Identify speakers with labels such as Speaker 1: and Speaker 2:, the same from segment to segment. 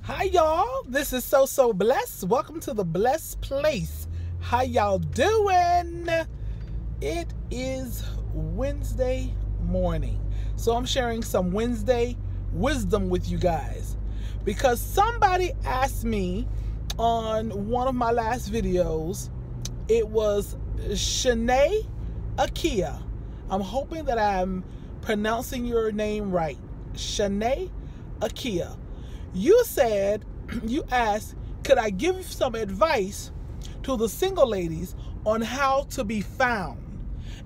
Speaker 1: Hi y'all, this is So Blessed. Welcome to the Blessed Place. How y'all doing? It is Wednesday morning, so I'm sharing some Wednesday wisdom with you guys because somebody asked me on one of my last videos. It was Shanae Akia. I'm hoping that I'm pronouncing your name right. Shanae Akia. You asked, could I give some advice to the single ladies on how to be found,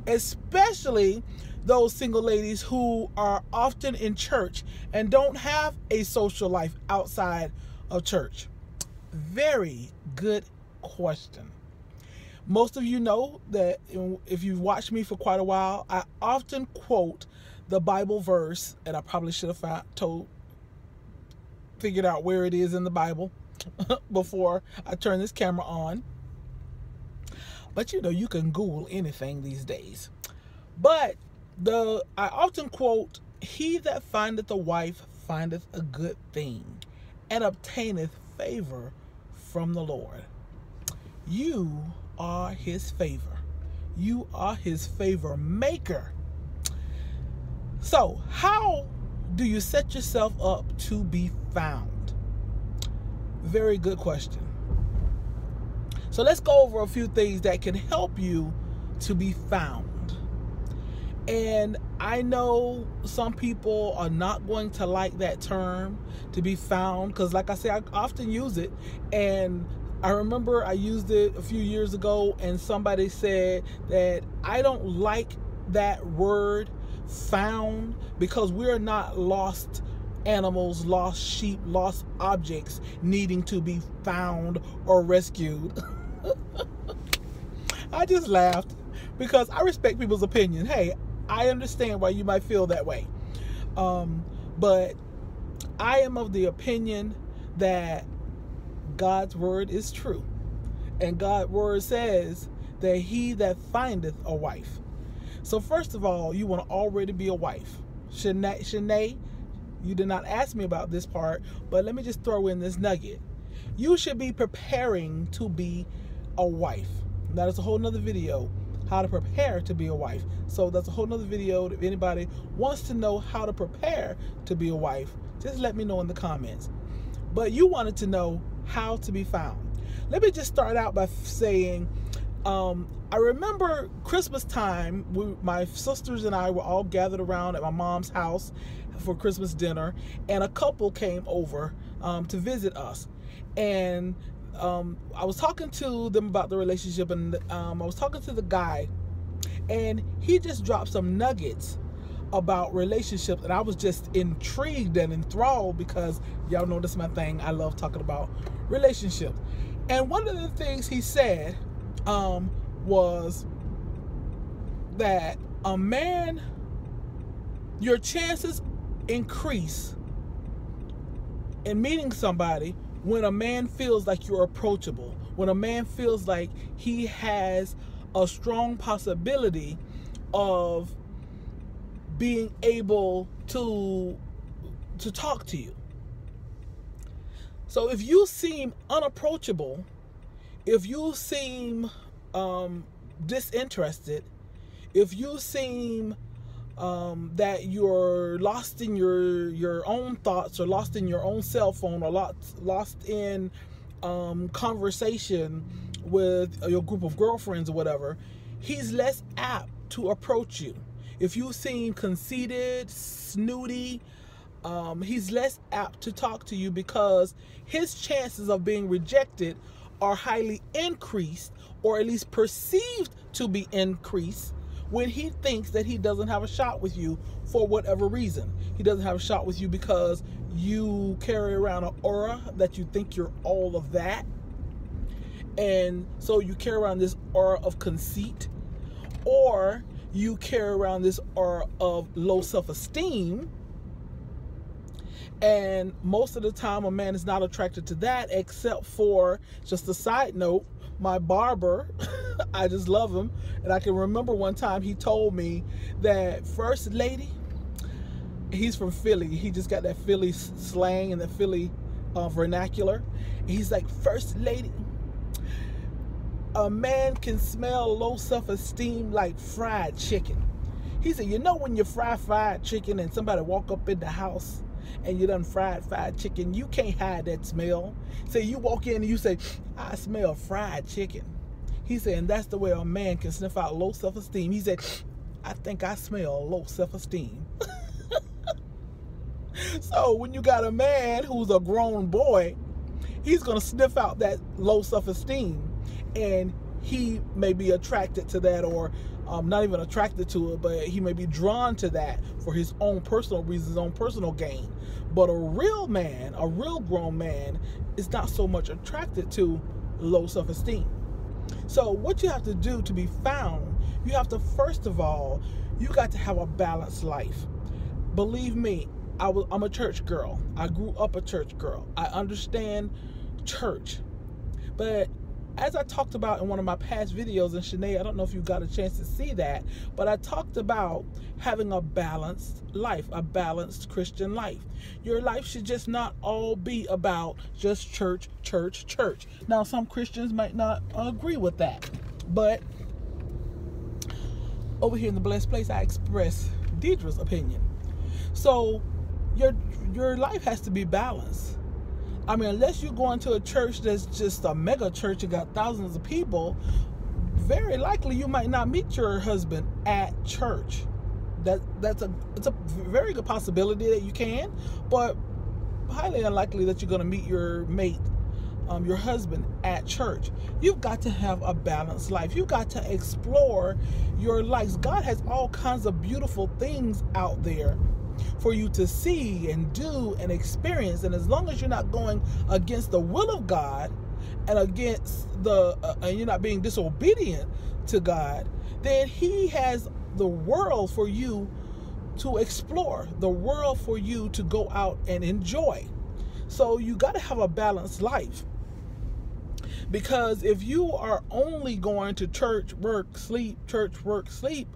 Speaker 1: especially those single ladies who are often in church and don't have a social life outside of church? Very good question. Most of you know that if you've watched me for quite a while, I often quote the Bible verse, and I probably should have figured out where it is in the Bible before I turn this camera on. But you know, you can Google anything these days. But I often quote, "He that findeth a wife findeth a good thing, and obtaineth favor from the Lord." You are his favor. You are his favor maker. So how do you set yourself up to be found? Very good question. So let's go over a few things that can help you to be found. And I know some people are not going to like that term, to be found, because like I say, I often use it. And I remember I used it a few years ago, and somebody said that I don't like that word found because we're not lost animals, lost sheep, lost objects needing to be found or rescued. I just laughed because I respect people's opinion. Hey, I understand why you might feel that way. But I am of the opinion that God's word is true. And God's word says that he that findeth a wife. So first of all, you want to already be a wife. Shanae, you did not ask me about this part, but let me just throw in this nugget. You should be preparing to be a wife. That is a whole nother video, how to prepare to be a wife. So that's a whole nother video. If anybody wants to know how to prepare to be a wife, just let me know in the comments. But you wanted to know how to be found. Let me just start out by saying, I remember Christmas time, my sisters and I were all gathered around at my mom's house for Christmas dinner, and a couple came over to visit us. And I was talking to them about the relationship, and I was talking to the guy, and he just dropped some nuggets about relationships, and I was just intrigued and enthralled because y'all know this is my thing. I love talking about relationships. And one of the things he said was that a man, your chances increase in meeting somebody when a man feels like you're approachable, when a man feels like he has a strong possibility of being able to talk to you. So if you seem unapproachable, if you seem disinterested, if you seem that you're lost in your own thoughts, or lost in your own cell phone, or lost in conversation with your group of girlfriends or whatever, he's less apt to approach you. If you seem conceited, snooty, he's less apt to talk to you because his chances of being rejected are highly increased, or at least perceived to be increased, when he thinks that he doesn't have a shot with you for whatever reason. He doesn't have a shot with you because you carry around an aura that you think you're all of that. And so you carry around this aura of conceit, or you carry around this aura of low self-esteem. And most of the time, a man is not attracted to that, except for, just a side note, my barber. I just love him. And I can remember one time he told me that first lady, he's from Philly. He just got that Philly slang and the Philly vernacular. He's like, First Lady, a man can smell low self-esteem like fried chicken. He said, you know when you fry fried chicken and somebody walk up in the house and you done fried chicken, you can't hide that smell. Say you walk in and you say, I smell fried chicken. He said, and that's the way a man can sniff out low self-esteem. He said, I think I smell low self-esteem. So when you got a man who's a grown boy, he's going to sniff out that low self-esteem, and he may be attracted to that, or not even attracted to it, but he may be drawn to that for his own personal reasons, his own personal gain. But a real man, a real grown man, is not so much attracted to low self-esteem. So what you have to do to be found, you have to, first of all, you got to have a balanced life. Believe me, I'm a church girl. I grew up a church girl. I understand church. But as I talked about in one of my past videos, and Shanae, I don't know if you got a chance to see that, but I talked about having a balanced life, a balanced Christian life. Your life should just not all be about just church, church, church. Now, some Christians might not agree with that, but over here in the Blessed Place, I express Deidre's opinion. So your life has to be balanced. I mean, unless you're going to a church that's just a mega church and got thousands of people, very likely you might not meet your husband at church. It's a very good possibility that you can, but highly unlikely that you're going to meet your mate, your husband, at church. You've got to have a balanced life. You've got to explore your lives. God has all kinds of beautiful things out there for you to see and do and experience, and as long as you're not going against the will of God and against and you're not being disobedient to God, then He has the world for you to explore, the world for you to go out and enjoy. So you got to have a balanced life, because if you are only going to church, work, sleep, church, work, sleep,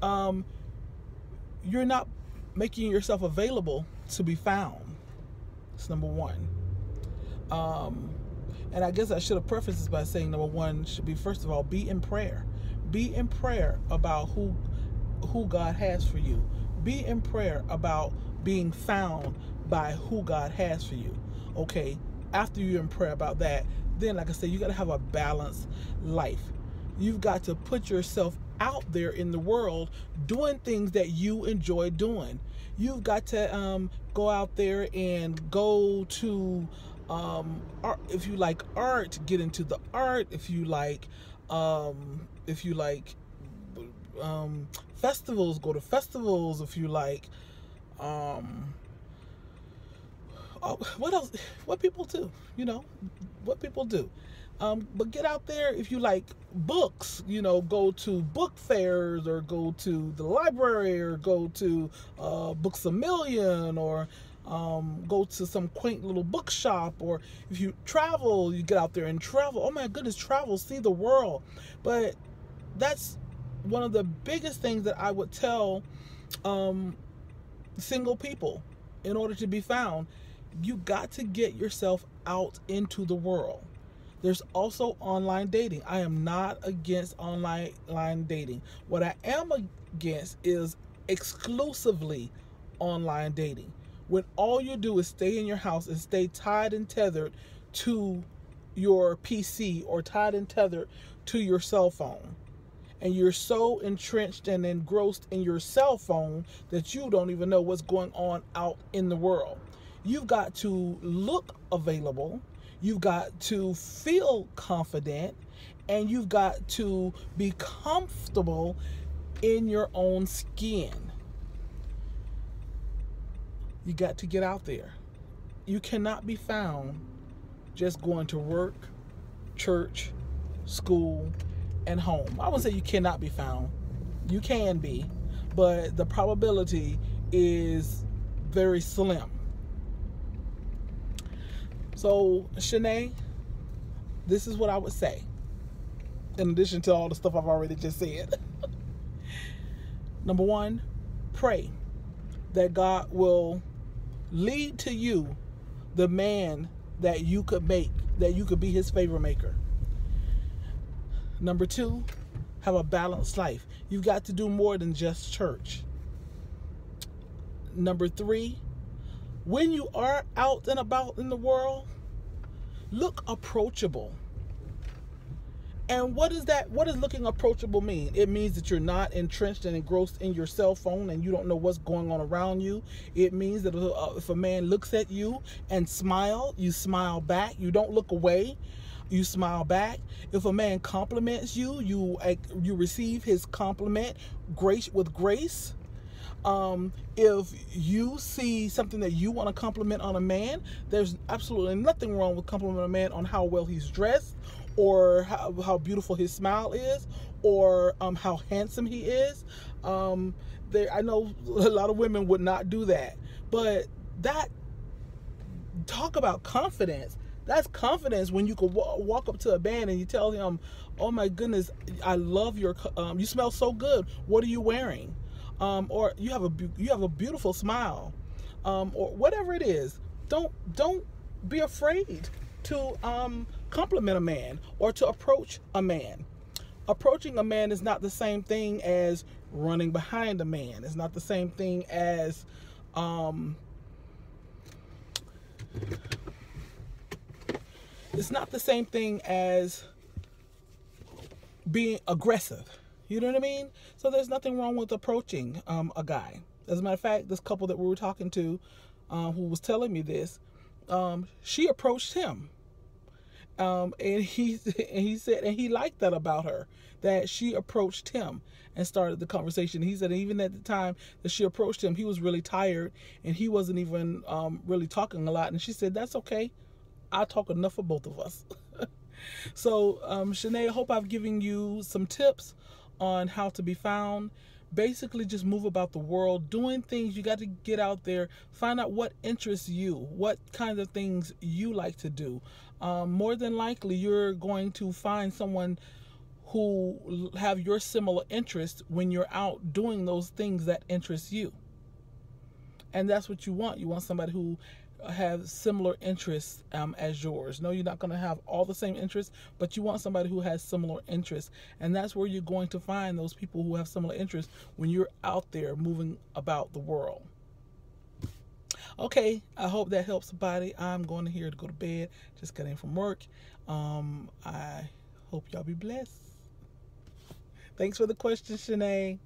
Speaker 1: you're not making yourself available to be found. That's number one. And I guess I should have prefaced this by saying number one should be, first of all, be in prayer. Be in prayer about who God has for you. Be in prayer about being found by who God has for you. Okay, after you're in prayer about that, then, like I said, you got to have a balanced life. You've got to put yourself out there in the world doing things that you enjoy doing. You've got to go out there and go to art. If you like art, get into the art. If you like festivals, go to festivals. If you like what else? What people do, what people do. But get out there. If you like books, go to book fairs, or go to the library, or go to Books A Million, or go to some quaint little bookshop. Or if you travel, you get out there and travel. Oh my goodness, travel, see the world. But that's one of the biggest things that I would tell single people in order to be found. You got to get yourself out into the world. There's also online dating. I am not against online dating. What I am against is exclusively online dating, when all you do is stay in your house and stay tied and tethered to your PC, or tied and tethered to your cell phone. And you're so entrenched and engrossed in your cell phone that you don't even know what's going on out in the world. You've got to look available. You've got to feel confident, and you've got to be comfortable in your own skin. You got to get out there. You cannot be found just going to work, church, school, and home. I wouldn't say you cannot be found. You can be, but the probability is very slim. So, Shanae, this is what I would say, in addition to all the stuff I've already just said. Number one, pray that God will lead to you the man that you could make, that you could be his favor maker. Number 2, have a balanced life. You've got to do more than just church. Number 3, when you are out and about in the world, look approachable. And what is that? What does looking approachable mean? It means that you're not entrenched and engrossed in your cell phone and you don't know what's going on around you. It means that if a man looks at you and smile, you smile back. You don't look away. You smile back. If a man compliments you, you receive his compliment with grace. If you see something that you want to compliment on a man, there's absolutely nothing wrong with complimenting a man on how well he's dressed, or how beautiful his smile is, or how handsome he is. I know a lot of women would not do that, but talk about confidence. That's confidence when you can walk up to a man and you tell him, "Oh my goodness, I love your. You smell so good. What are you wearing?" Or you have a beautiful smile, or whatever it is. Don't be afraid to compliment a man or to approach a man. Approaching a man is not the same thing as running behind a man. It's not the same thing as being aggressive. You know what I mean? So there's nothing wrong with approaching a guy. As a matter of fact, this couple that we were talking to, who was telling me this, she approached him, and he said, and he liked that about her, that she approached him and started the conversation. He said even at the time that she approached him, he was really tired and he wasn't even really talking a lot. And she said, "That's okay. I'll talk enough for both of us." So, Shanae, I hope I've given you some tips on how to be found. Basically, just move about the world, doing things. You got to get out there, find out what interests you, what kinds of things you like to do. More than likely, you're going to find someone who have your similar interests when you're out doing those things that interest you. And that's what you want. You want somebody who have similar interests as yours. No, you're not going to have all the same interests, but you want somebody who has similar interests. And that's where you're going to find those people who have similar interests when you're out there moving about the world. Okay, I hope that helps somebody. I'm going to go to bed. Just got in from work. I hope y'all be blessed. Thanks for the question, Shanae.